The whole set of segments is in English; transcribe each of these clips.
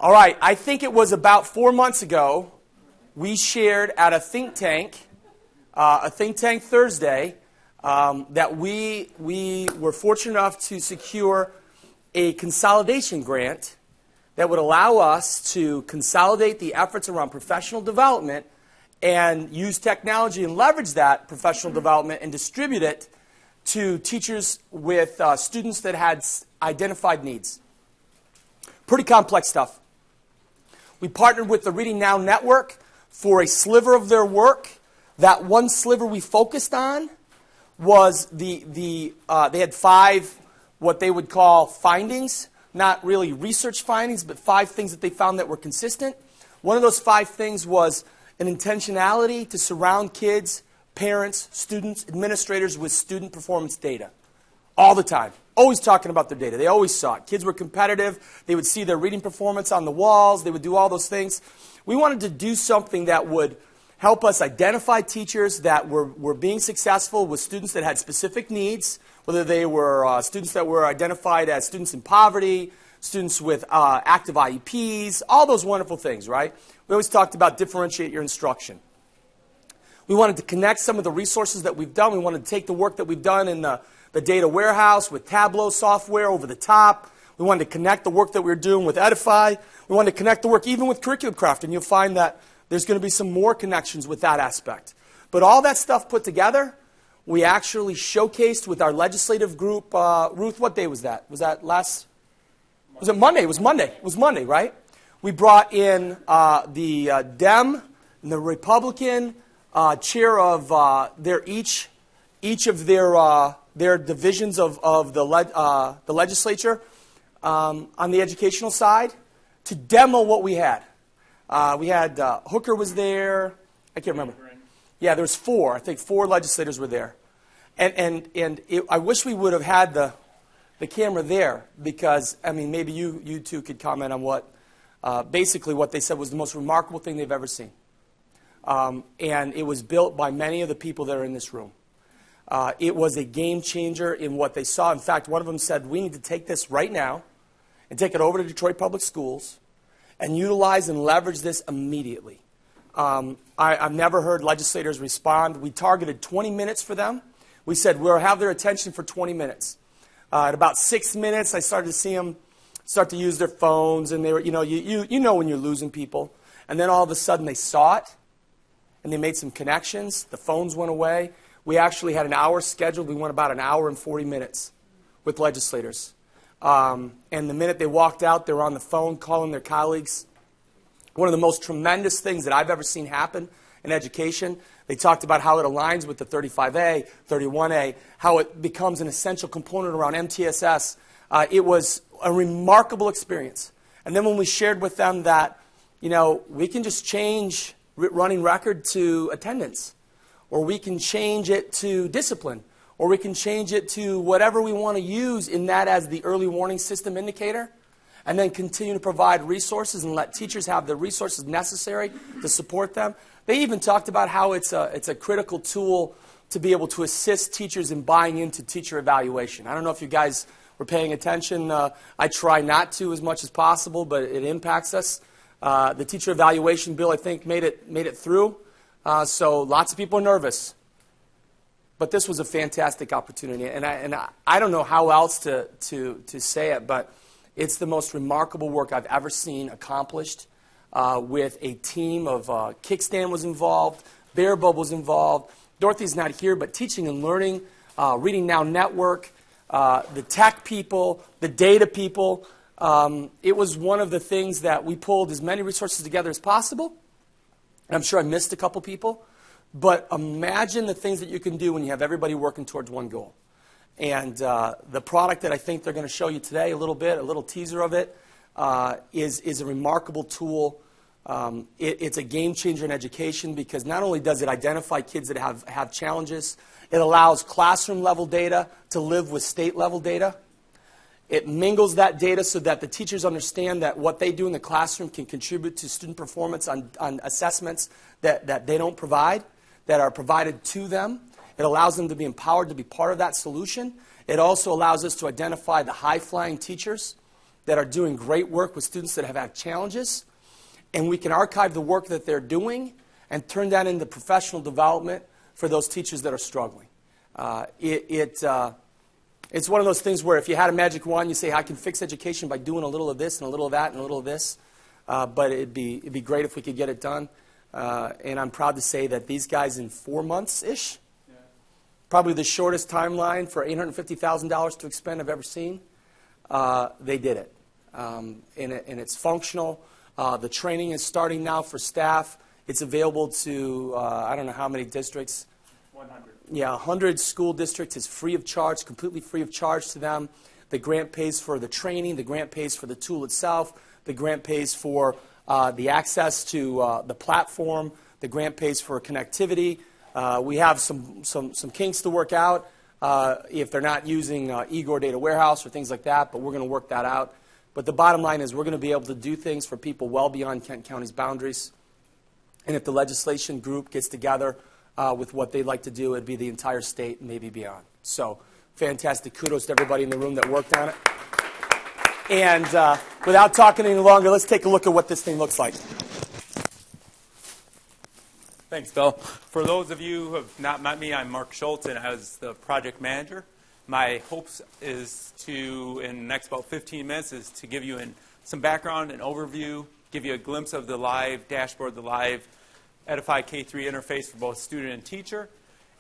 All right, I think it was about 4 months ago, we shared at a think tank Thursday, that we were fortunate enough to secure a consolidation grant that would allow us to consolidate the efforts around professional development and use technology and leverage that professional development and distribute it to teachers with students that had identified needs. Pretty complex stuff. We partnered with the Reading Now Network for a sliver of their work. That one sliver we focused on was they had 5 what they would call findings, not really research findings, but 5 things that they found that were consistent. One of those 5 things was an intentionality to surround kids, parents, students, administrators with student performance data. All the time. Always talking about their data. They always saw it. Kids were competitive. They would see their reading performance on the walls. They would do all those things. We wanted to do something that would help us identify teachers that were being successful with students that had specific needs, whether they were students that were identified as students in poverty, students with active IEPs, all those wonderful things, right? We always talked about differentiate your instruction. We wanted to connect some of the resources that we've done. We wanted to take the work that we've done in the data warehouse with Tableau software over the top. We wanted to connect the work that we were doing with Edify. We wanted to connect the work even with Curriculum Craft, and you'll find that there's going to be some more connections with that aspect. But all that stuff put together, we actually showcased with our legislative group. Ruth, what day was that? Was that last? Was it Monday? It was Monday. It was Monday, right? We brought in the Dem and the Republican chair of each of their divisions of the legislature on the educational side to demo what we had. We had Hooker was there. I can't remember. Yeah, there was 4. I think 4 legislators were there. I wish we would have had the camera there because, I mean, maybe you two could comment on what, basically what they said was the most remarkable thing they've ever seen. And it was built by many of the people that are in this room. It was a game changer in what they saw. In fact, one of them said, we need to take this right now and take it over to Detroit Public Schools and utilize and leverage this immediately. I've never heard legislators respond. We targeted 20 minutes for them. We said we'll have their attention for 20 minutes. At about 6 minutes, I started to see them start to use their phones, and they were, you know when you're losing people. And then all of a sudden they saw it, and they made some connections. The phones went away. We actually had an hour scheduled. We went about an hour and 40 minutes with legislators. And the minute they walked out, they were on the phone calling their colleagues. One of the most tremendous things that I've ever seen happen in education, they talked about how it aligns with the 35A, 31A, how it becomes an essential component around MTSS. It was a remarkable experience. And then when we shared with them that, we can just change running record to attendance, or we can change it to discipline, or we can change it to whatever we want to use in that as the early warning system indicator, and then continue to provide resources and let teachers have the resources necessary to support them. They even talked about how it's a critical tool to be able to assist teachers in buying into teacher evaluation. I don't know if you guys were paying attention. I try not to as much as possible, but it impacts us. The teacher evaluation bill, I think, made it through. So lots of people are nervous. But this was a fantastic opportunity. And I don't know how else to say it, but it's the most remarkable work I've ever seen accomplished with a team of Kickstand was involved, Bear Bub was involved. Dorothy's not here, but Teaching and Learning, Reading Now Network, the tech people, the data people. It was one of the things that we pulled as many resources together as possible. I'm sure I missed a couple people, but imagine the things that you can do when you have everybody working towards one goal. And the product that I think they're going to show you today, a little teaser of it, is a remarkable tool. It's a game changer in education because not only does it identify kids that have challenges, it allows classroom level data to live with state level data. It mingles that data so that the teachers understand that what they do in the classroom can contribute to student performance on assessments that they don't provide, that are provided to them. It allows them to be empowered to be part of that solution. It also allows us to identify the high-flying teachers that are doing great work with students that have had challenges, and we can archive the work that they're doing and turn that into professional development for those teachers that are struggling. It's one of those things where if you had a magic wand, you say, I can fix education by doing a little of this and a little of that and a little of this. But it'd be great if we could get it done. And I'm proud to say that these guys in 4 months-ish, probably the shortest timeline for $850,000 to expend I've ever seen, they did it. And it's functional. The training is starting now for staff. It's available to, I don't know how many districts. 100. Yeah, 100 school districts. It's free of charge, completely free of charge to them. The grant pays for the training. The grant pays for the tool itself. The grant pays for the access to the platform. The grant pays for connectivity. We have some kinks to work out if they're not using Igor Data Warehouse or things like that, but we're going to work that out. But the bottom line is we're going to be able to do things for people well beyond Kent County's boundaries. And if the legislation group gets together with what they'd like to do, it'd be the entire state and maybe beyond. So fantastic. Kudos to everybody in the room that worked on it. And without talking any longer, let's take a look at what this thing looks like. Thanks, Bill. For those of you who have not met me, I'm Mark Schultz, and I was the project manager. My hopes is to, in the next about 15 minutes, is to give you some background and overview, give you a glimpse of the live dashboard, the live Edify K3 interface for both student and teacher,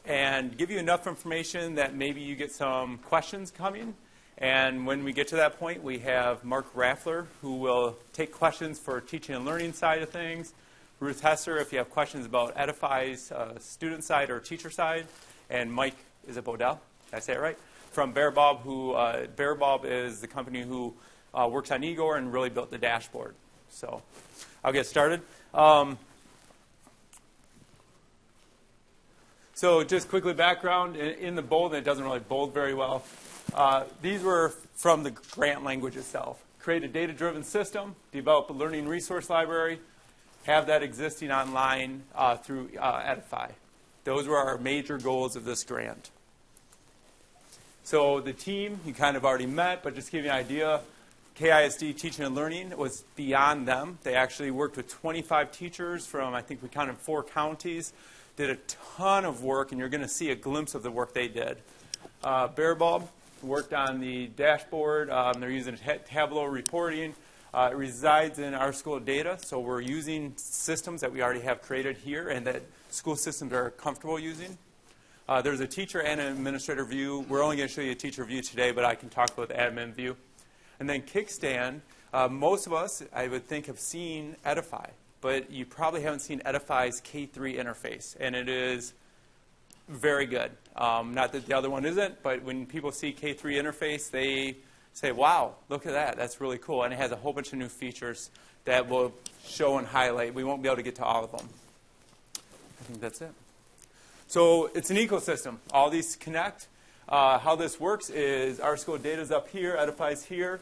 and give you enough information that maybe you get some questions coming. And when we get to that point, we have Mark Raffler, who will take questions for teaching and learning side of things. Ruth Hesser, if you have questions about Edify's student side or teacher side. And Mike, is it Bodell? Did I say it right? From Bear Bob, who Bear Bob is the company who works on Igor and really built the dashboard. So I'll get started. So just quickly background, in the bold, and it doesn't really bold very well, these were from the grant language itself. Create a data-driven system, develop a learning resource library, have that existing online through Edify. Those were our major goals of this grant. So the team, you kind of already met, but just to give you an idea, KISD Teaching and Learning was beyond them. They actually worked with 25 teachers from, I think we counted 4 counties, did a ton of work, and you're going to see a glimpse of the work they did. Bear Bob worked on the dashboard. They're using Tableau reporting. It resides in our school data, so we're using systems that we already have created here and that school systems are comfortable using. There's a teacher and an administrator view. We're only going to show you a teacher view today, but I can talk about the admin view. And then Kickstand, most of us, I would think, have seen Edify, but you probably haven't seen Edify's K3 interface, and it is very good. Not that the other one isn't, but when people see K3 interface, they say, wow, look at that. That's really cool. And it has a whole bunch of new features that we'll show and highlight. We won't be able to get to all of them. I think that's it. So it's an ecosystem. All these connect. How this works is our school data is up here, Edify's here.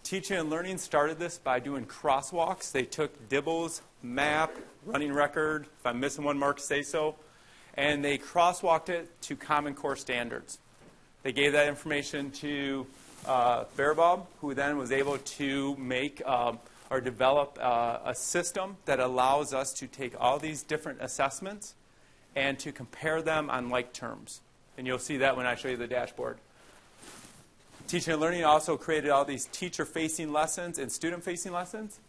Teaching and Learning started this by doing crosswalks. They took Dibbles, map, running record. If I'm missing one, Mark, say so. And they crosswalked it to Common Core standards. They gave that information to Bear Bob, who then was able to make or develop a system that allows us to take all these different assessments and to compare them on like terms. And you'll see that when I show you the dashboard. Teaching and Learning also created all these teacher-facing lessons and student-facing lessons.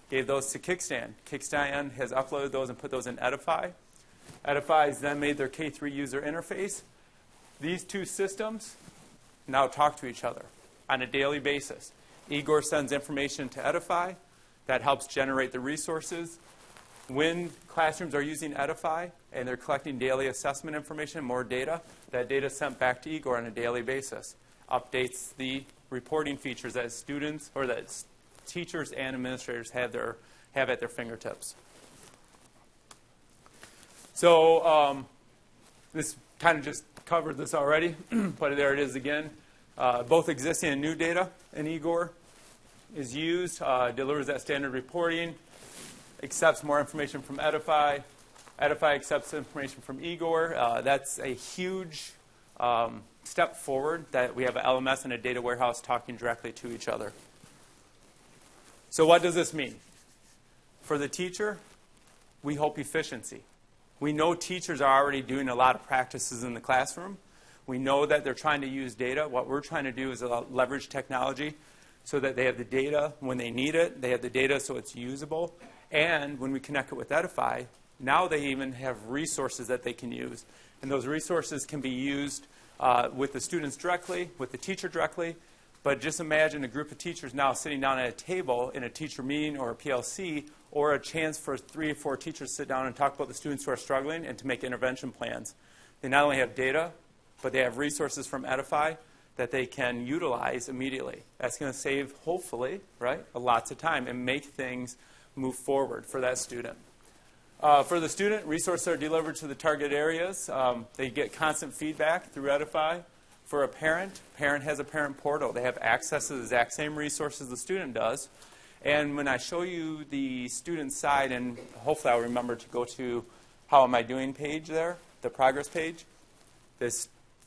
Gave those to Kickstand. Kickstand has uploaded those and put those in Edify. Edify has then made their K3 user interface. These two systems now talk to each other on a daily basis. Igor sends information to Edify. That helps generate the resources. When classrooms are using Edify and they're collecting daily assessment information, more data, that data is sent back to Igor on a daily basis. Updates the reporting features that students or that teachers and administrators have at their fingertips. So this kind of just covered this already, but there it is again. Both existing and new data in Igor is used, delivers that standard reporting, accepts more information from Edify. Edify accepts information from Igor. That's a huge step forward that we have an LMS and a data warehouse talking directly to each other. So what does this mean? For the teacher, we hope efficiency. We know teachers are already doing a lot of practices in the classroom. We know that they're trying to use data. What we're trying to do is leverage technology so that they have the data when they need it. They have the data so it's usable. And when we connect it with Edify, now they even have resources that they can use. And those resources can be used with the students directly, with the teacher directly. But just imagine a group of teachers now sitting down at a table in a teacher meeting or a PLC, or a chance for 3 or 4 teachers to sit down and talk about the students who are struggling and to make intervention plans. They not only have data, but they have resources from Edify that they can utilize immediately. That's going to save, hopefully, right, lots of time and make things move forward for that student. For the student, resources are delivered to the target areas. They get constant feedback through Edify. For a parent has a parent portal. They have access to the exact same resources the student does. And when I show you the student side, and hopefully I'll remember to go to How Am I Doing page there, the progress page,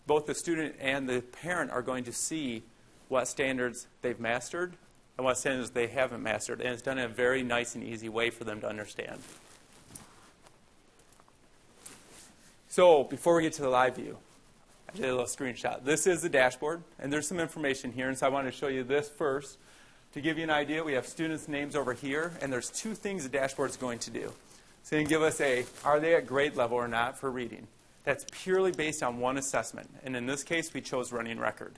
both the student and the parent are going to see what standards they've mastered and what standards they haven't mastered. And it's done in a very nice and easy way for them to understand. So before we get to the live view, I did a little screenshot. This is the dashboard, and there's some information here. And so I want to show you this first. To give you an idea, we have students' names over here, and there's 2 things the dashboard is going to do. It's going to give us are they at grade level or not for reading? That's purely based on one assessment. And in this case, we chose running record.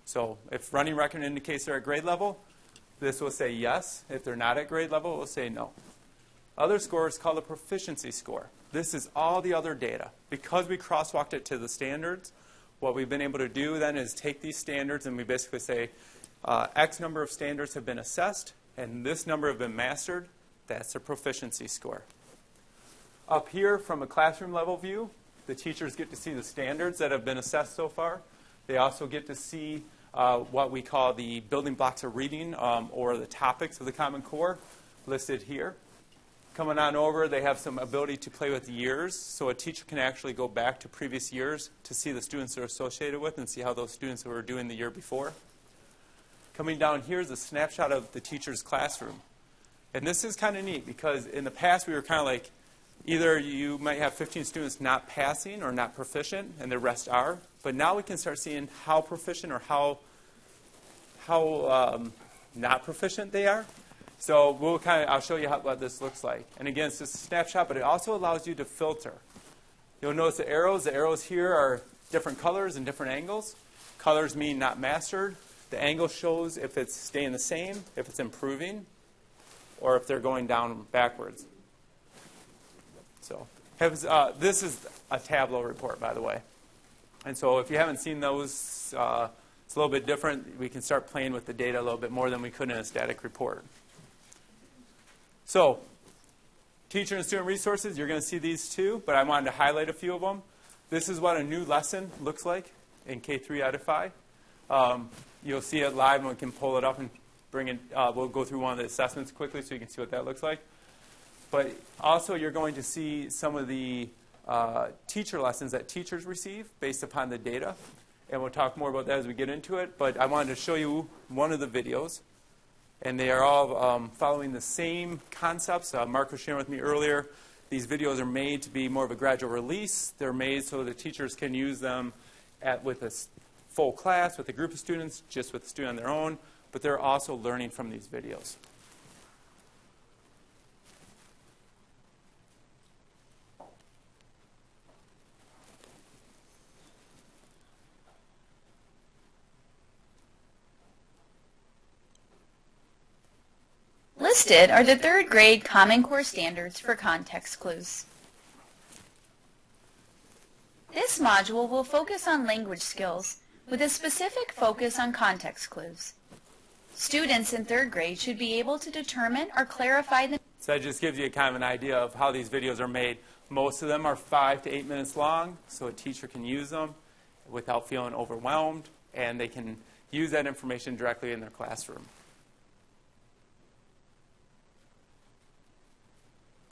So if running record indicates they're at grade level, this will say yes. If they're not at grade level, it will say no. Other score is called a proficiency score. This is all the other data. Because we crosswalked it to the standards, what we've been able to do then is take these standards and we basically say, X number of standards have been assessed, and this number have been mastered. That's a proficiency score. Up here, from a classroom level view, the teachers get to see the standards that have been assessed so far. They also get to see what we call the building blocks of reading, or the topics of the Common Core, listed here. Coming on over, they have some ability to play with years, so a teacher can actually go back to previous years to see the students they're associated with and see how those students were doing the year before. Coming down here is a snapshot of the teacher's classroom. And this is kind of neat because in the past we were kind of like, either you might have 15 students not passing or not proficient and the rest are. But now we can start seeing how proficient or how not proficient they are. So I'll show you what this looks like. And again, it's just a snapshot, but it also allows you to filter. You'll notice the arrows. The arrows here are different colors and different angles. Colors mean not mastered. The angle shows if it's staying the same, if it's improving, or if they're going down backwards. So this is a Tableau report, by the way. And so if you haven't seen those, it's a little bit different. We can start playing with the data a little bit more than we could in a static report. So teacher and student resources, you're going to see these too, but I wanted to highlight a few of them. This is what a new lesson looks like in K3 Edify. You'll see it live, and we can pull it up and bring it. We'll go through one of the assessments quickly so you can see what that looks like. But also, you're going to see some of the teacher lessons that teachers receive based upon the data. And we'll talk more about that as we get into it. But I wanted to show you one of the videos. And they are all following the same concepts. Mark was sharing with me earlier. These videos are made to be more of a gradual release. They're made so the teachers can use them with a full class, with a group of students, just with a student on their own. But they're also learning from these videos. Listed are the 3rd grade Common Core standards for context clues. This module will focus on language skills with a specific focus on context clues. Students in 3rd grade should be able to determine or clarify the... So that just gives you kind of an idea of how these videos are made. Most of them are 5 to 8 minutes long, so a teacher can use them without feeling overwhelmed, and they can use that information directly in their classroom.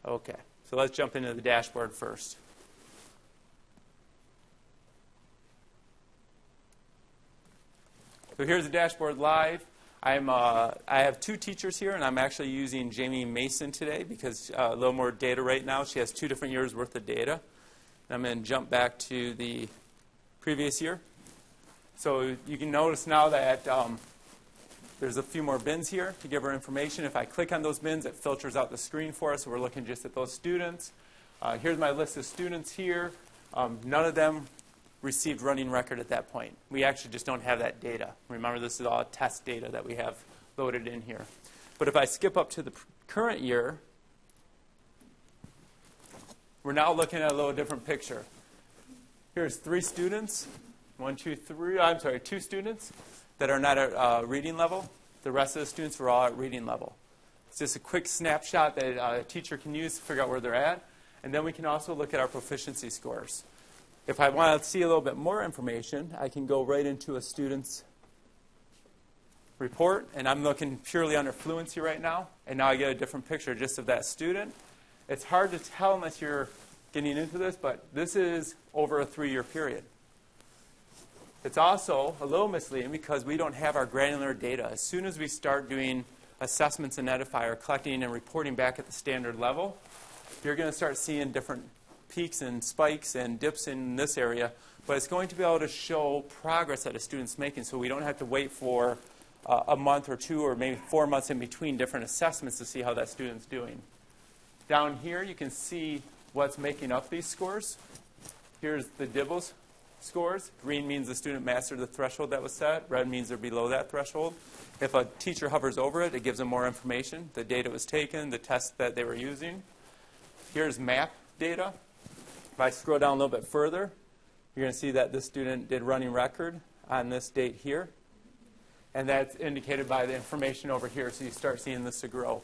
Okay, so let's jump into the dashboard first. So here's the dashboard live. I have 2 teachers here, and I'm actually using Jamie Mason today because a little more data right now. She has 2 different years worth of data. And I'm going to jump back to the previous year. So you can notice now that there's a few more bins here to give her information. If I click on those bins, it filters out the screen for us, so we're looking just at those students. Here's my list of students here. None of them received running record at that point. We actually just don't have that data. Remember, this is all test data that we have loaded in here. But if I skip up to the current year, we're now looking at a little different picture. Here's 3 students, 2 students that are not at reading level. The rest of the students are all at reading level. It's just a quick snapshot that a teacher can use to figure out where they're at. And then we can also look at our proficiency scores. If I want to see a little bit more information, I can go right into a student's report, and I'm looking purely under fluency right now, and now I get a different picture just of that student. It's hard to tell unless you're getting into this, but this is over a 3-year period. It's also a little misleading because we don't have our granular data. As soon as we start doing assessments in Edify or collecting and reporting back at the standard level, you're going to start seeing different peaks and spikes and dips in this area, but it's going to be able to show progress that a student's making, so we don't have to wait for a month or 2 or maybe 4 months in between different assessments to see how that student's doing. Down here, you can see what's making up these scores. Here's the DIBELS scores. Green means the student mastered the threshold that was set. Red means they're below that threshold. If a teacher hovers over it, it gives them more information. The data was taken, the test that they were using. Here's MAP data. If I scroll down a little bit further, you're going to see that this student did running record on this date here. And that's indicated by the information over here, so you start seeing this to grow.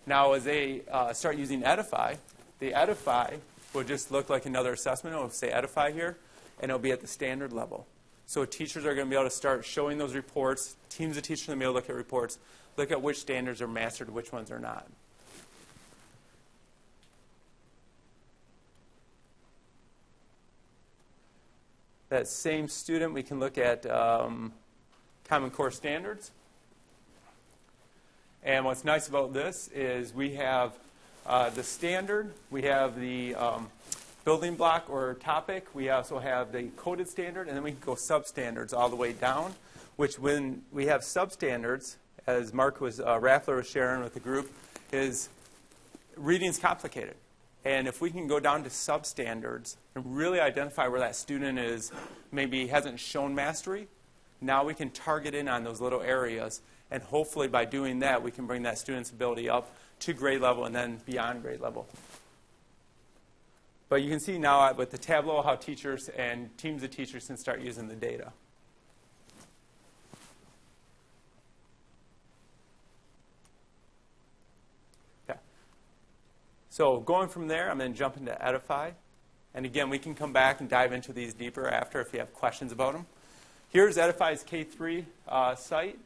Now, as they start using Edify, the Edify will just look like another assessment. It will say Edify here, and it will be at the standard level. So teachers are going to be able to start showing those reports. Teams of teachers are going to be able to look at reports, look at which standards are mastered, which ones are not. That same student, we can look at Common Core standards. And what's nice about this is we have the standard, we have the building block or topic, we also have the coded standard, and then we can go substandards all the way down, which when we have substandards, as Raffler was sharing with the group, is reading's complicated. And if we can go down to substandards and really identify where that student is, maybe hasn't shown mastery, now we can target in on those little areas. And hopefully by doing that, we can bring that student's ability up to grade level and then beyond grade level. But you can see now with the Tableau how teachers and teams of teachers can start using the data. So going from there, I'm going to jump into Edify. And again, we can come back and dive into these deeper after if you have questions about them. Here's Edify's K3 site.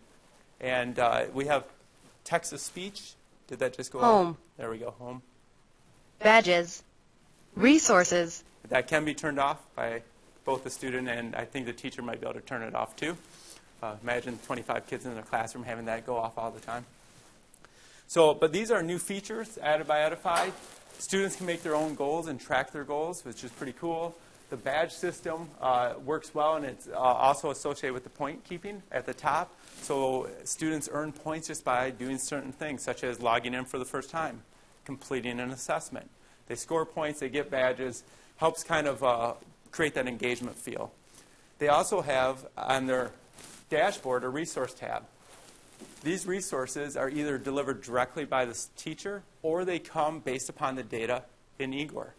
And we have text-to-speech. Did that just go Home. Out? There we go, home. Badges. Resources. That can be turned off by both the student and I think the teacher might be able to turn it off too. Imagine 25 kids in their classroom having that go off all the time. So, but these are new features added by Edify. Students can make their own goals and track their goals, which is pretty cool. The badge system works well, and it's also associated with the point keeping at the top. So students earn points just by doing certain things, such as logging in for the first time, completing an assessment. They score points, they get badges, helps kind of create that engagement feel. They also have on their dashboard a resource tab. These resources are either delivered directly by the teacher or they come based upon the data in Igor.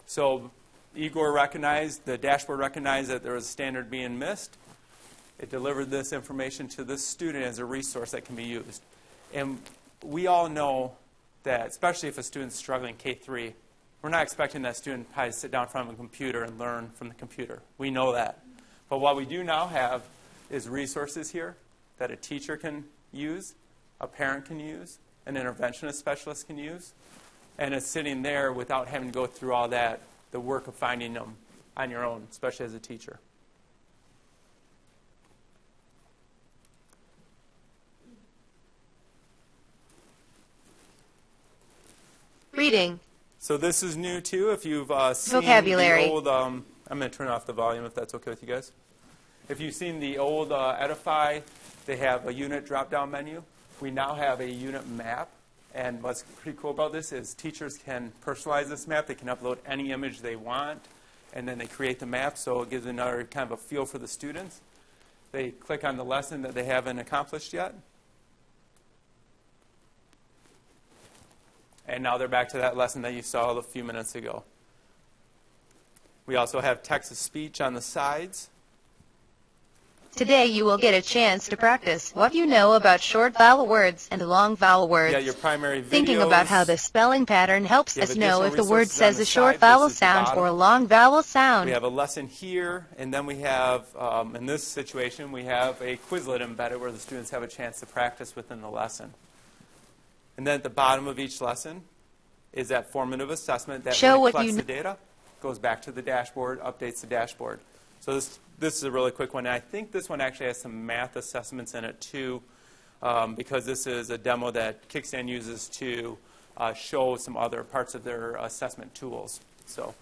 So Igor recognized, the dashboard recognized that there was a standard being missed. It delivered this information to this student as a resource that can be used. And we all know that, especially if a student's struggling K3, we're not expecting that student probably to sit down in front of a computer and learn from the computer. We know that. But what we do now have is resources here that a teacher can use, a parent can use, an interventionist specialist can use, and it's sitting there without having to go through all that, the work of finding them on your own, especially as a teacher. Reading. So this is new too. If you've seen Vocabulary. the old, I'm going to turn off the volume if that's okay with you guys. If you've seen the old Edify, they have a unit drop-down menu. We now have a unit map. And what's pretty cool about this is teachers can personalize this map. They can upload any image they want, and then they create the map, so it gives another kind of a feel for the students. They click on the lesson that they haven't accomplished yet. And now they're back to that lesson that you saw a few minutes ago. We also have text-to-speech on the sides. Today you will get a chance to practice what you know about short vowel words and long vowel words. Yeah, your primary videos. Thinking about how the spelling pattern helps us know if the word resources on says the a short side. vowel This is the sound bottom. or a long vowel sound. We have a lesson here, and then we have, in this situation, we have a Quizlet embedded where the students have a chance to practice within the lesson. And then at the bottom of each lesson is that formative assessment that Show when it what collects you the data, goes back to the dashboard, updates the dashboard. So this is a really quick one. And I think this one actually has some math assessments in it too, because this is a demo that Kickstand uses to show some other parts of their assessment tools. So,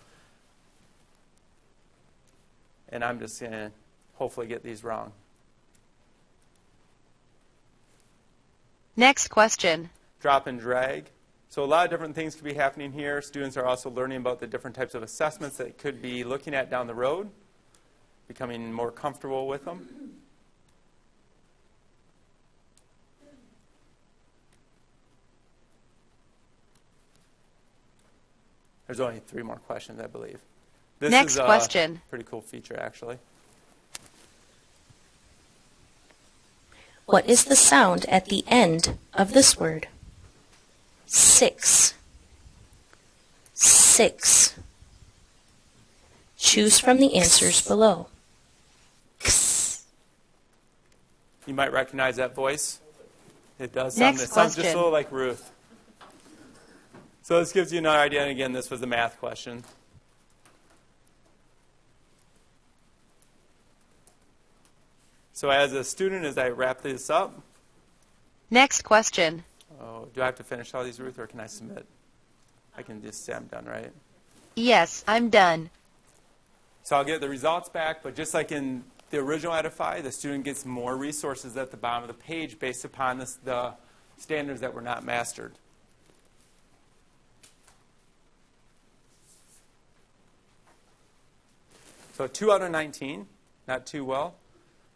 and I'm just going to hopefully get these wrong. Next question. Drop and drag. So a lot of different things could be happening here. Students are also learning about the different types of assessments that they could be looking at down the road, becoming more comfortable with them. There's only 3 more questions, I believe. This Next is a question. pretty cool feature, actually. What is the sound at the end of this word? 6. 6. Choose from the answers below. You might recognize that voice. It does Next sound, it sounds just a question. little like Ruth. So this gives you another idea. And again, this was a math question. So as a student, as I wrap this up, Next question. do I have to finish all these, Ruth, or can I submit? I can just say I'm done, right? Yes, I'm done. So I'll get the results back, but just like in the original Edify, the student gets more resources at the bottom of the page based upon the standards that were not mastered. So 2 out of 19, not too well,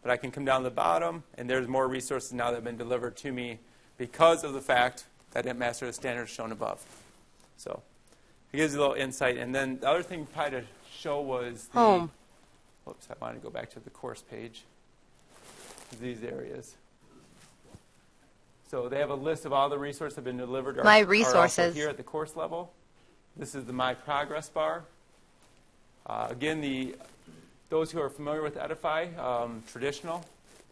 but I can come down to the bottom, and there's more resources now that have been delivered to me because of the fact that I didn't master the standards shown above. So it gives you a little insight. And then the other thing probably to show was the Home. Whoops, I wanted to go back to the course page. These areas. So they have a list of all the resources that have been delivered. My are also resources. here at the course level. This is the My Progress bar. Again, those who are familiar with Edify, traditional,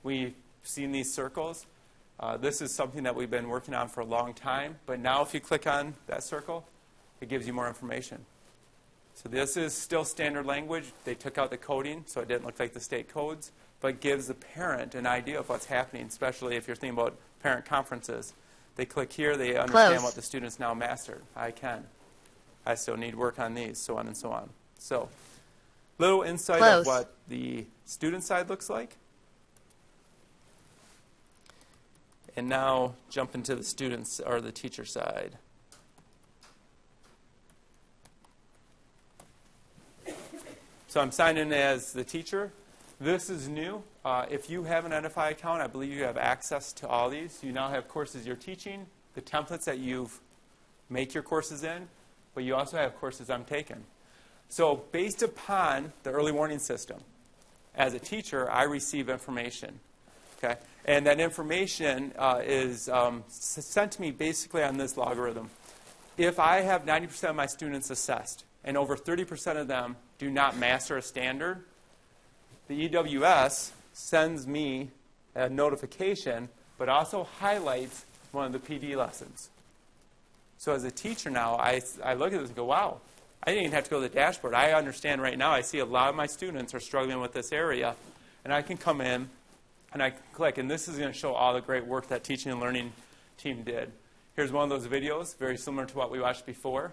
we've seen these circles. This is something that we've been working on for a long time. But now if you click on that circle, it gives you more information. So this is still standard language. They took out the coding, so it didn't look like the state codes, but gives the parent an idea of what's happening, especially if you're thinking about parent conferences. They click here, they understand Close. what the students now mastered. I can. I still need work on these, so on and so on. So, little insight Close. of what the student side looks like. And now jump into the students or the teacher side. So I'm signed in as the teacher. This is new. If you have an Edify account, I believe you have access to all these. You now have courses you're teaching, the templates that you make your courses in, but you also have courses I'm taking. So based upon the early warning system, as a teacher, I receive information. Okay? And that information is sent to me basically on this logarithm. If I have 90% of my students assessed, and over 30% of them do not master a standard, the EWS sends me a notification, but also highlights one of the PD lessons. So as a teacher now, I look at this and go, wow, I didn't even have to go to the dashboard. I understand right now, I see a lot of my students are struggling with this area, and I can come in and I can click, and this is going to show all the great work that teaching and learning team did. Here's one of those videos, very similar to what we watched before.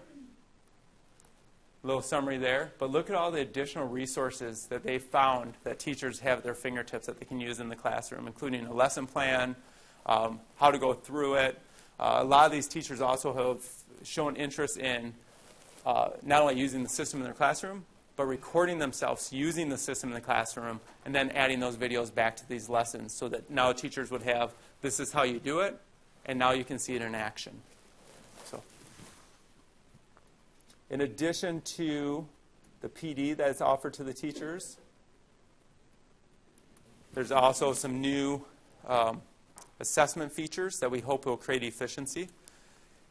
A little summary there. But look at all the additional resources that they found that teachers have at their fingertips that they can use in the classroom, including a lesson plan, how to go through it. A lot of these teachers also have shown interest in not only using the system in their classroom, but recording themselves using the system in the classroom and then adding those videos back to these lessons so that now teachers would have, this is how you do it, and now you can see it in action. So, in addition to the PD that is offered to the teachers, there's also some new assessment features that we hope will create efficiency.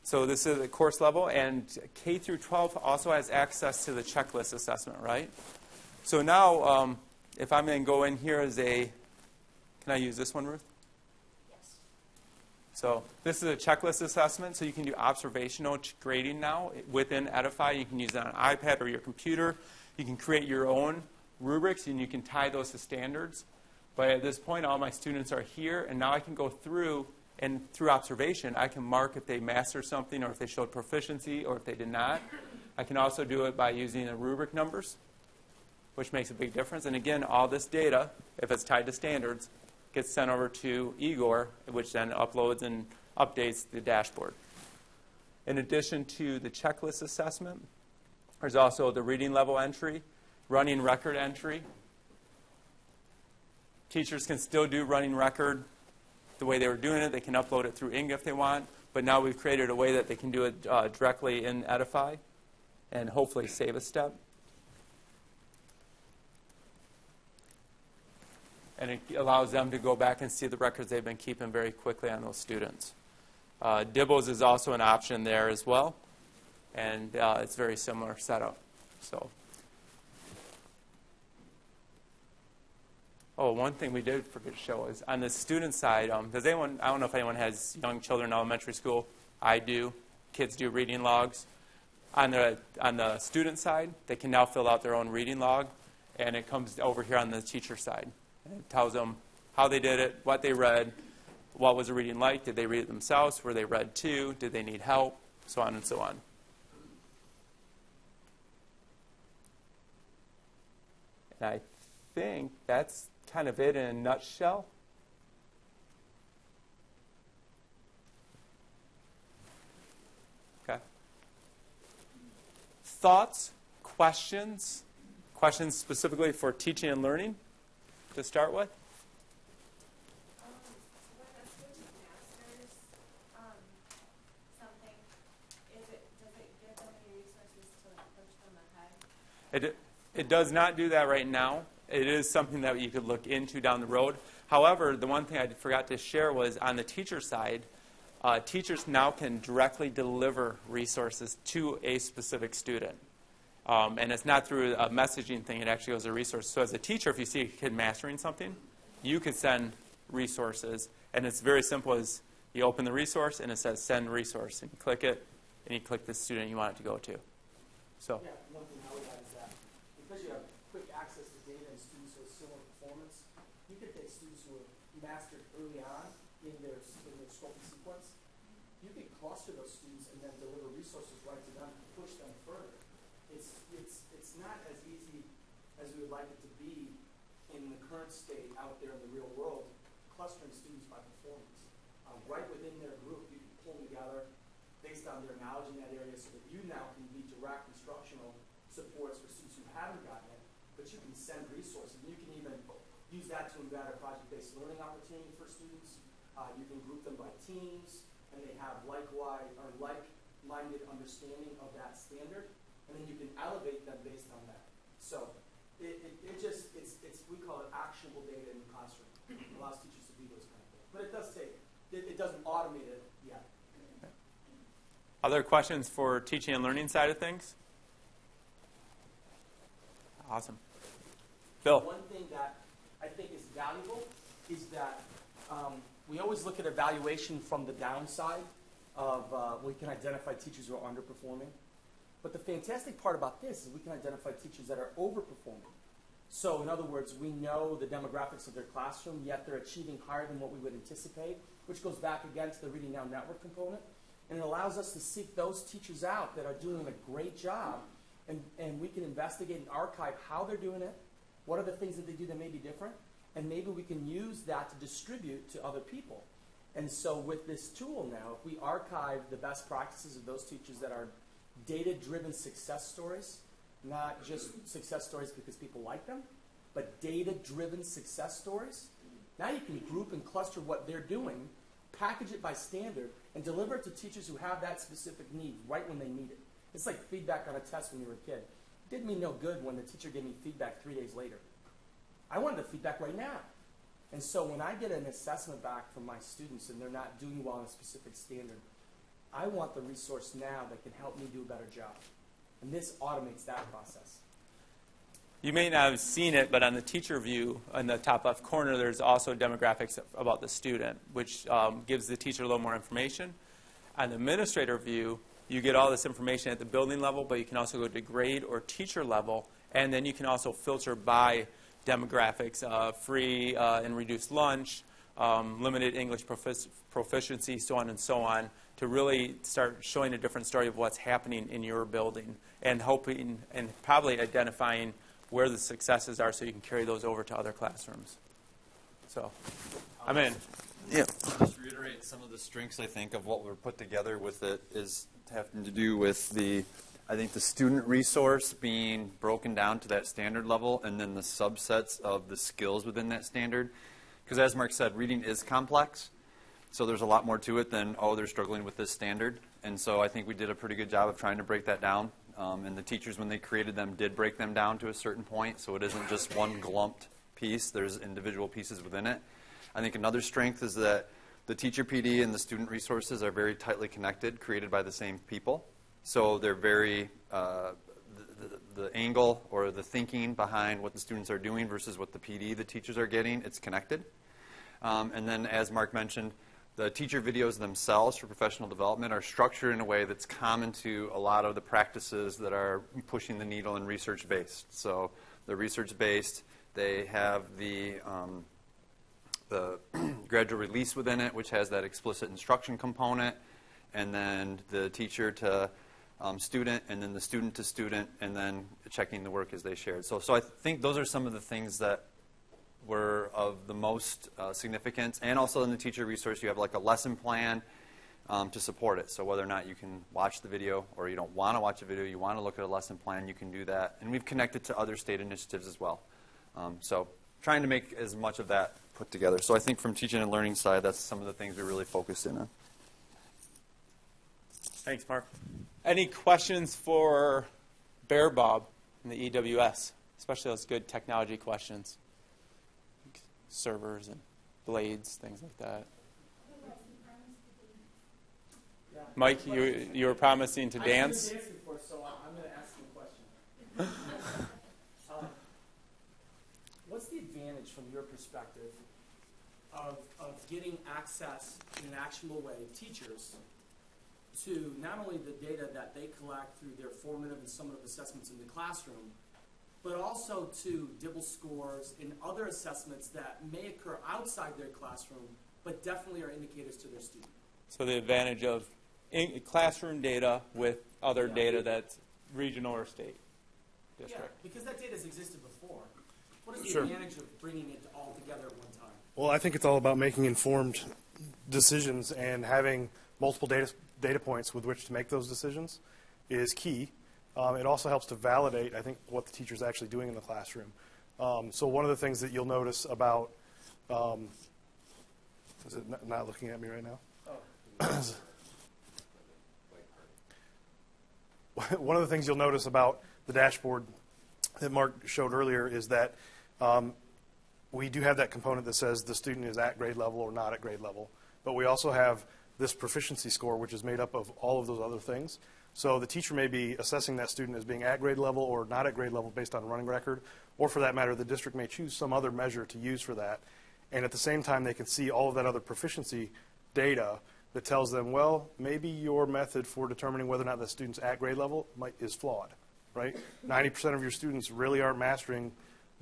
So this is at course level, and K through 12 also has access to the checklist assessment, right? So now, if I'm going to go in here as a, can I use this one, Ruth? Yes. So this is a checklist assessment, so you can do observational grading now within Edify. You can use it on an iPad or your computer. You can create your own rubrics, and you can tie those to standards. But at this point, all my students are here, and now I can go through, and through observation, I can mark if they mastered something or if they showed proficiency or if they did not. I can also do it by using the rubric numbers, which makes a big difference. And again, all this data, if it's tied to standards, gets sent over to Igor, which then uploads and updates the dashboard. In addition to the checklist assessment, there's also the reading level entry, running record entry. Teachers can still do running record the way they were doing it. They can upload it through Inga if they want, but now we've created a way that they can do it directly in Edify and hopefully save a step. And it allows them to go back and see the records they've been keeping very quickly on those students. Dibbles is also an option there as well, and it's very similar setup. So, oh, one thing we did forget to show is on the student side. Does anyone? I don't know if anyone has young children in elementary school. I do. Kids do reading logs. On the student side, they can now fill out their own reading log, and it comes over here on the teacher side. And it tells them how they did it, what they read, what was the reading like, did they read it themselves, were they read to, did they need help, so on and so on. And I think that's kind of it in a nutshell. Okay. Thoughts, questions specifically for teaching and learning to start with? When a student masters something, does it give them any resources to push them ahead? It does not do that right now. It is something that you could look into down the road. However, the one thing I forgot to share was on the teacher side, teachers now can directly deliver resources to a specific student. And it's not through a messaging thing. It actually goes to resources. So as a teacher, if you see a kid mastering something, you could send resources. And it's very simple as you open the resource, and it says send resource. And you click it, and you click the student you want it to go to. So. Yeah, one thing I would add is that because you have quick access to data and students with similar performance, you could take students who are mastered early on in their scoping sequence. You could cluster those students and then deliver resources right to them to push them further. It's not as easy as we would like it to be in the current state out there in the real world, clustering students by performance. Right within their group, you can pull them together based on their knowledge in that area so that you now can be direct instructional supports for students who haven't gotten it, but you can send resources. You can even use that to embed a project-based learning opportunity for students. You can group them by teams, and they have like-minded understanding of that standard, and then you can elevate them based on that. So we call it actionable data in the classroom. It allows teachers to do those kind of things. But it doesn't automate it yet. Other questions for teaching and learning side of things? Awesome. Bill. One thing that I think is valuable is that we always look at evaluation from the downside of we can identify teachers who are underperforming. But the fantastic part about this is we can identify teachers that are overperforming. So in other words, we know the demographics of their classroom, yet they're achieving higher than what we would anticipate, which goes back again to the Reading Now Network component. And it allows us to seek those teachers out that are doing a great job, and we can investigate and archive how they're doing it, what are the things that they do that may be different, and maybe we can use that to distribute to other people. And so with this tool now, if we archive the best practices of those teachers that are data-driven success stories, not just success stories because people like them, but data-driven success stories, now you can group and cluster what they're doing, package it by standard, and deliver it to teachers who have that specific need right when they need it. It's like feedback on a test when you were a kid. It did me no good when the teacher gave me feedback 3 days later. I wanted the feedback right now. And so when I get an assessment back from my students and they're not doing well in a specific standard, I want the resource now that can help me do a better job. And this automates that process. You may not have seen it, but on the teacher view, in the top left corner, there's also demographics about the student, which gives the teacher a little more information. On the administrator view, you get all this information at the building level, but you can also go to grade or teacher level, and then you can also filter by demographics, free and reduced lunch, limited English proficiency, so on and so on, to really start showing a different story of what's happening in your building and hoping and probably identifying where the successes are so you can carry those over to other classrooms. So, I'm in. Yeah. I'll just reiterate some of the strengths, I think, of what we're put together with it is having to do with the student resource being broken down to that standard level and then the subsets of the skills within that standard. Because as Mark said, reading is complex. So there's a lot more to it than, oh, they're struggling with this standard. And so I think we did a pretty good job of trying to break that down. And the teachers, when they created them, did break them down to a certain point. So it isn't just one glumped piece. There's individual pieces within it. I think another strength is that the teacher PD and the student resources are very tightly connected, created by the same people. So they're very, the angle or the thinking behind what the students are doing versus what the PD the teachers are getting, it's connected. And then, as Mark mentioned, the teacher videos themselves for professional development are structured in a way that's common to a lot of the practices that are pushing the needle and research-based. So they're research-based. They have the gradual release within it, which has that explicit instruction component, and then the teacher to student, and then the student to student, and then checking the work as they shared. So I think those are some of the things that were of the most significance. And also in the teacher resource, you have like a lesson plan to support it. So whether or not you can watch the video or you don't want to watch a video, you want to look at a lesson plan, you can do that. And we've connected to other state initiatives as well. So trying to make as much of that put together. So I think from teaching and learning side, that's some of the things we really focused in on. Thanks, Mark. Any questions for Bear Bob in the EWS, especially those good technology questions? Servers and blades, things like that. Yeah. Mike, you were promising to dance. I've been dancing before, so I'm going to ask you a question. What's the advantage from your perspective of getting access in an actionable way, teachers, to not only the data that they collect through their formative and summative assessments in the classroom, but also to Dibble scores and other assessments that may occur outside their classroom, but definitely are indicators to their student? So the advantage of classroom data with other data that's regional or state district. Yeah, because that data has existed before. What is the Sure. advantage of bringing it all together at one time? Well, I think it's all about making informed decisions, and having multiple data points with which to make those decisions is key. It also helps to validate, I think, what the teacher's actually doing in the classroom. So one of the things that you'll notice about, is it not looking at me right now? Oh. One of the things you'll notice about the dashboard that Mark showed earlier is that we do have that component that says the student is at grade level or not at grade level. But we also have this proficiency score, which is made up of all of those other things. So the teacher may be assessing that student as being at grade level or not at grade level based on a running record, or for that matter, the district may choose some other measure to use for that. And at the same time, they can see all of that other proficiency data that tells them, well, maybe your method for determining whether or not the student's at grade level is flawed, right? 90% of your students really aren't mastering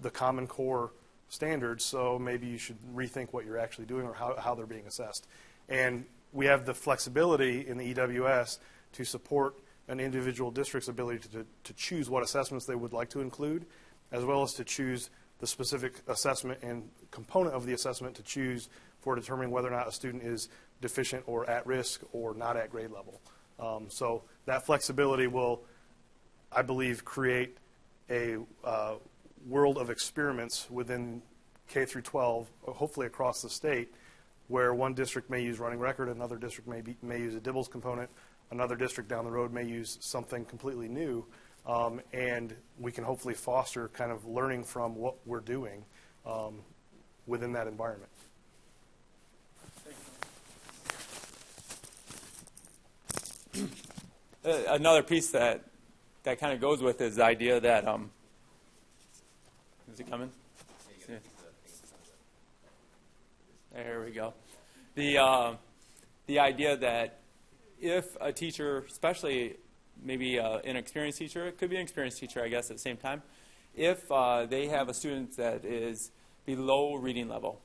the Common Core standards, so maybe you should rethink what you're actually doing or how they're being assessed. And we have the flexibility in the EWS to support an individual district's ability to choose what assessments they would like to include, as well as to choose the specific assessment and component of the assessment to choose for determining whether or not a student is deficient or at risk or not at grade level. So that flexibility will, I believe, create a world of experiments within K through 12, hopefully across the state, where one district may use running record, another district may use a Dibbles component, another district down the road may use something completely new, and we can hopefully foster kind of learning from what we're doing within that environment. Another piece that kind of goes with is the idea that is it coming? There we go. The idea that if a teacher, especially maybe an inexperienced teacher, it could be an experienced teacher, I guess, at the same time, if they have a student that is below reading level,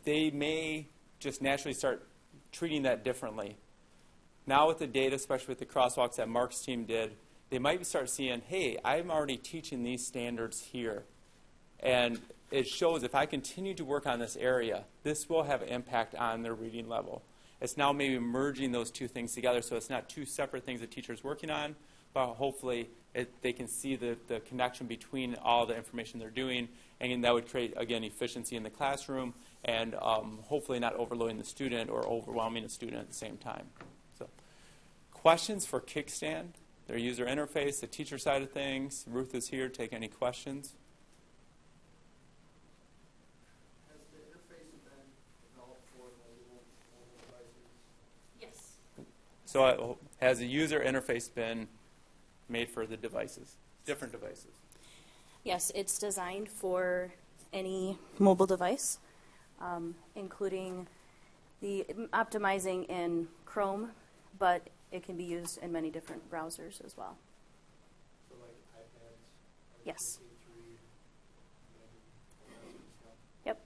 they may just naturally start treating that differently. Now with the data, especially with the crosswalks that Mark's team did, they might start seeing, hey, I'm already teaching these standards here. And it shows if I continue to work on this area, this will have an impact on their reading level. It's now maybe merging those two things together so it's not two separate things the teacher's working on, but hopefully they can see the connection between all the information they're doing, and that would create, again, efficiency in the classroom and hopefully not overloading the student or overwhelming the student at the same time. So, questions for Kickstand, their user interface, the teacher side of things. Ruth is here to take any questions. Has the interface been developed for mobile devices? Yes. So has the user interface been made for the devices, different devices? Yes, it's designed for any mobile device, including the optimizing in Chrome, but it can be used in many different browsers as well. So like iPads? Yes. MP3, Yep.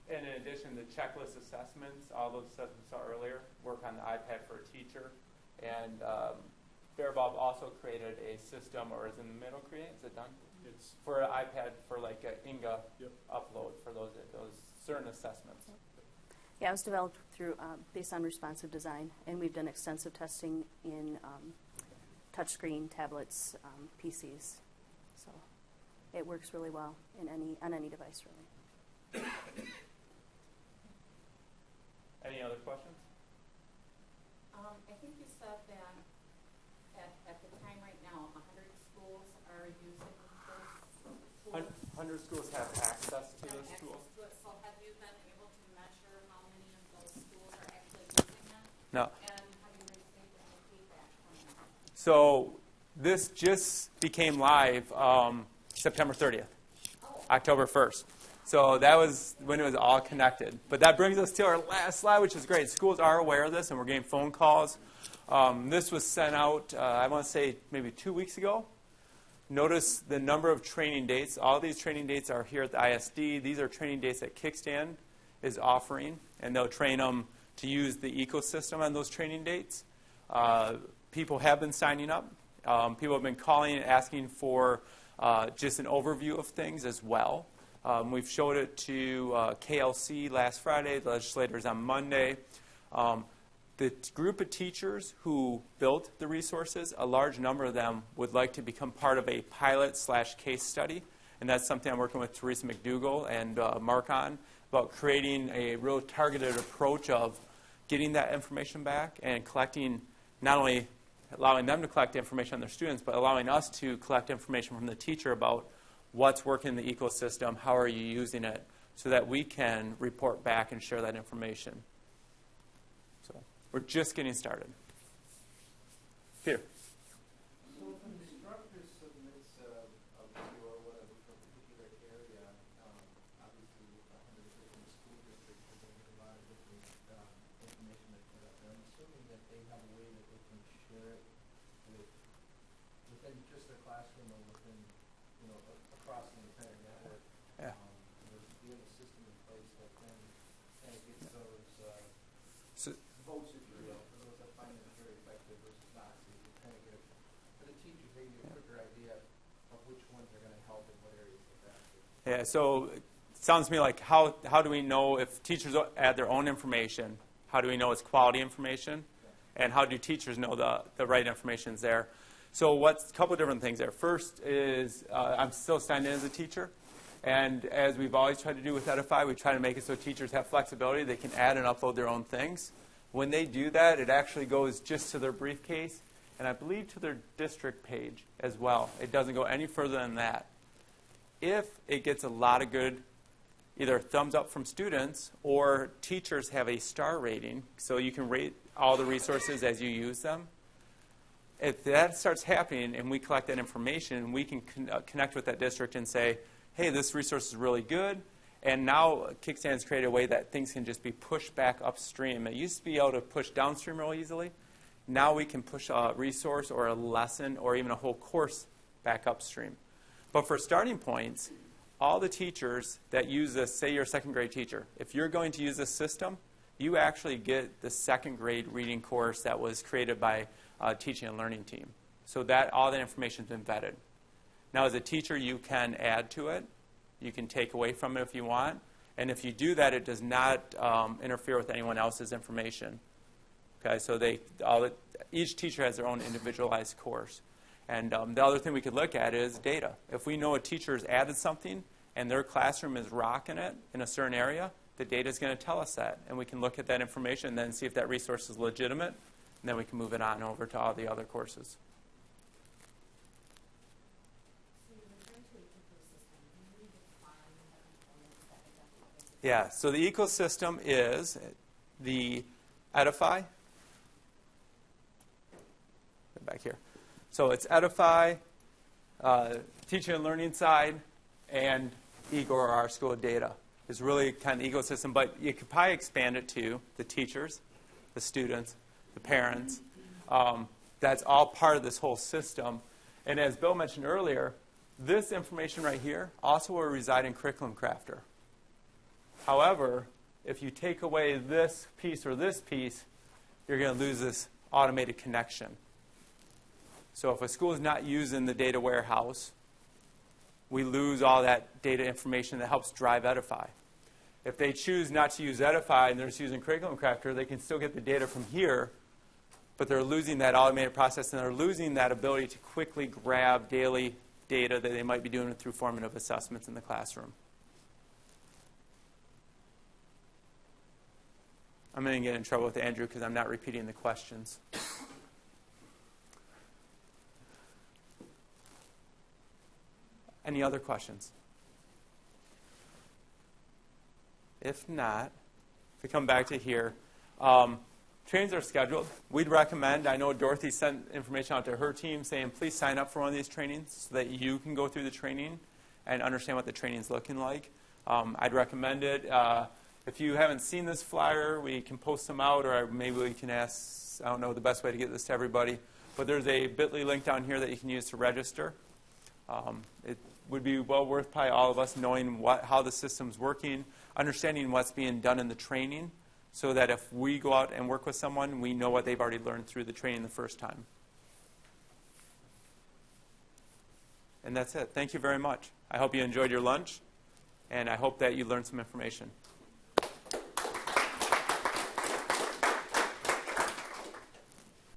And in addition, the checklist assessments, all those assessments we saw earlier, work on the iPad for a teacher. And Bob also created a system, or is in the middle creating? Is it done? It's For an iPad for like an Inga Yep. upload for those certain assessments. Yeah, it was developed through based on responsive design, and we've done extensive testing in touchscreen tablets, PCs. So it works really well on any device, really. Any other questions? I think you said that at the time right now, 100 schools are using those tools. 100 schools have access to those tools. So have you been able to measure how many of those schools are actually using them? No. And have you received any feedback from them? So this just became live September 30th, October 1st. So that was when it was all connected. But that brings us to our last slide, which is great. Schools are aware of this, and we're getting phone calls. This was sent out, I want to say, maybe 2 weeks ago. Notice the number of training dates. All these training dates are here at the ISD. These are training dates that Kickstand is offering, and they'll train them to use the ecosystem on those training dates. People have been signing up. People have been calling and asking for just an overview of things as well. We've showed it to KLC last Friday, the legislators on Monday. The group of teachers who built the resources, a large number of them would like to become part of a pilot/case study. And that's something I'm working with Teresa McDougall and Mark on, about creating a real targeted approach of getting that information back and collecting, not only allowing them to collect information on their students, but allowing us to collect information from the teacher about what's working in the ecosystem, how are you using it, so that we can report back and share that information. So we're just getting started. Peter. So if an instructor submits a video or whatever for a particular area, obviously with 100 different school districts, there's going to be a lot of different information they put up there. I'm assuming that they have a way that they can share it within just their classroom or within, across the entire network. Yeah. Do you have a system in place that can maybe a quicker idea of which ones are going to help in what areas of that. Yeah, so it sounds to me like how do we know if teachers add their own information, how do we know it's quality information? And how do teachers know the right information is there? So what's a couple of different things there. First is I'm still signed in as a teacher. And as we've always tried to do with Edify, we try to make it so teachers have flexibility. They can add and upload their own things. When they do that, it actually goes just to their briefcase, and I believe to their district page as well. It doesn't go any further than that. If it gets a lot of good either thumbs up from students or teachers have a star rating, so you can rate all the resources as you use them. If that starts happening and we collect that information, we can connect with that district and say, hey, this resource is really good. And now Kickstand's created a way that things can just be pushed back upstream. It used to be able to push downstream real easily. Now we can push a resource or a lesson or even a whole course back upstream. But for starting points, all the teachers that use this, say you're a second grade teacher, if you're going to use this system, you actually get the second grade reading course that was created by a teaching and learning team. So that all that information has been vetted. Now, as a teacher, you can add to it. You can take away from it if you want. And if you do that, it does not interfere with anyone else's information. Okay, so each teacher has their own individualized course. And the other thing we could look at is data. If we know a teacher has added something and their classroom is rocking it in a certain area, the data is going to tell us that. And we can look at that information and then see if that resource is legitimate. And then we can move it on over to all the other courses. Yeah, so the ecosystem is the Edify. Back here. So it's Edify, teaching and learning side, and Igor, our school of data. Is really kind of the ecosystem, but you could probably expand it to the teachers, the students, the parents. That's all part of this whole system. And as Bill mentioned earlier, this information right here also will reside in Curriculum Crafter. However, if you take away this piece or this piece, you're going to lose this automated connection. So if a school is not using the data warehouse, we lose all that data information that helps drive Edify. If they choose not to use Edify and they're just using Curriculum Crafter, they can still get the data from here, but they're losing that automated process and they're losing that ability to quickly grab daily data that they might be doing through formative assessments in the classroom. I'm going to get in trouble with Andrew because I'm not repeating the questions. Any other questions? If not, if we come back to here, trainings are scheduled. We'd recommend, I know Dorothy sent information out to her team saying, please sign up for one of these trainings so that you can go through the training and understand what the training is looking like. I'd recommend it. If you haven't seen this flyer, we can post them out, or maybe we can ask, I don't know the best way to get this to everybody, but there's a bit.ly link down here that you can use to register. It would be well worth probably all of us knowing how the system's working, understanding what's being done in the training, so that if we go out and work with someone, we know what they've already learned through the training the first time. And that's it. Thank you very much. I hope you enjoyed your lunch, and I hope that you learned some information.